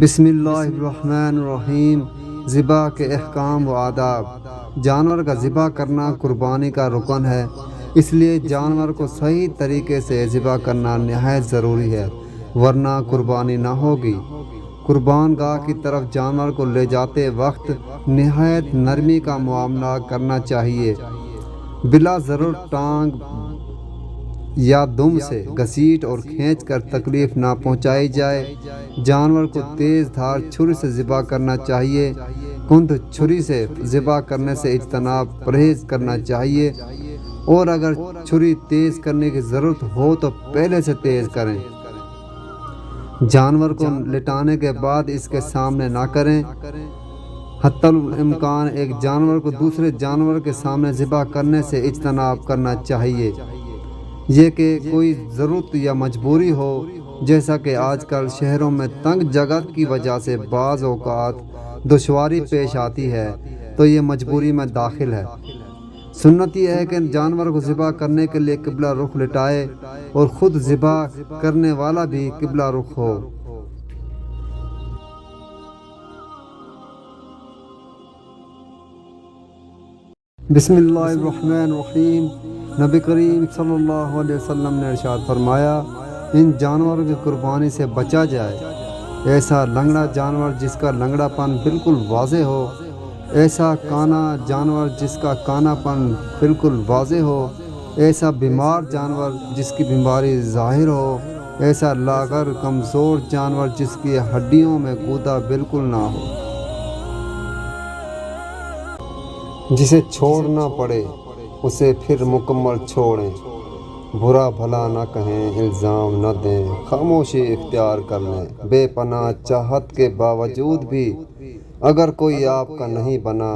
بسم اللہ الرحمن الرحیم۔ ذبح کے احکام و آداب۔ جانور کا ذبح کرنا قربانی کا رکن ہے، اس لیے جانور کو صحیح طریقے سے ذبح کرنا نہایت ضروری ہے، ورنہ قربانی نہ ہوگی۔ قربان گاہ کی طرف جانور کو لے جاتے وقت نہایت نرمی کا معاملہ کرنا چاہیے۔ بلا ضرورت ٹانگ یا دم سے گھسیٹ اور کھینچ کر تکلیف نہ پہنچائی جائے۔ جانور کو تیز دھار چھری سے ذبح کرنا چاہیے۔ کند چھری سے ذبح کرنے سے اجتناب پرہیز کرنا چاہیے، اور اگر چھری تیز کرنے کی ضرورت ہو تو پہلے سے تیز کریں۔ جانور کو لٹانے کے بعد اس کے سامنے نہ کریں۔ حتی الامکان ایک جانور کو دوسرے جانور کے سامنے ذبح کرنے سے اجتناب کرنا چاہیے۔ یہ کہ کوئی ضرورت یا مجبوری ہو، جیسا کہ آج کل شہروں میں تنگ جگہ کی وجہ سے بعض اوقات دشواری پیش آتی ہے، تو یہ مجبوری میں داخل ہے۔ سنت یہ ہے کہ جانور کو ذبح کرنے کے لیے قبلہ رخ لٹائے اور خود ذبح کرنے والا بھی قبلہ رخ ہو۔ بسم اللہ الرحمن الرحیم۔ نبی کریم صلی اللہ علیہ وسلم نے ارشاد فرمایا، ان جانوروں کی قربانی سے بچا جائے۔ ایسا لنگڑا جانور جس کا لنگڑا پن بالکل واضح ہو، ایسا کانا جانور جس کا کانا پن بالکل واضح ہو، ایسا بیمار جانور جس کی بیماری ظاہر ہو، ایسا لاغر کمزور جانور جس کی ہڈیوں میں گودا بالکل نہ ہو، جسے چھوڑنا پڑے اسے پھر مکمل چھوڑیں، برا بھلا نہ کہیں، الزام نہ دیں، خاموشی اختیار کر لیں۔ بے پناہ چاہت کے باوجود بھی اگر کوئی آپ کا نہیں بنا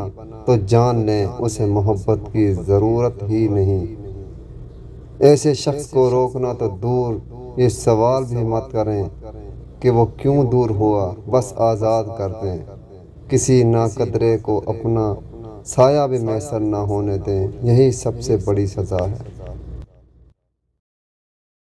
تو جان لیں اسے محبت کی ضرورت ہی نہیں۔ ایسے شخص کو روکنا تو دور، یہ سوال بھی مت کریں کہ وہ کیوں دور ہوا، بس آزاد کر دیں۔ کسی ناقدرے کو اپنا سایہ بھی میسر نہ ہونے دیں، یہی سب سے بڑی سزا ہے۔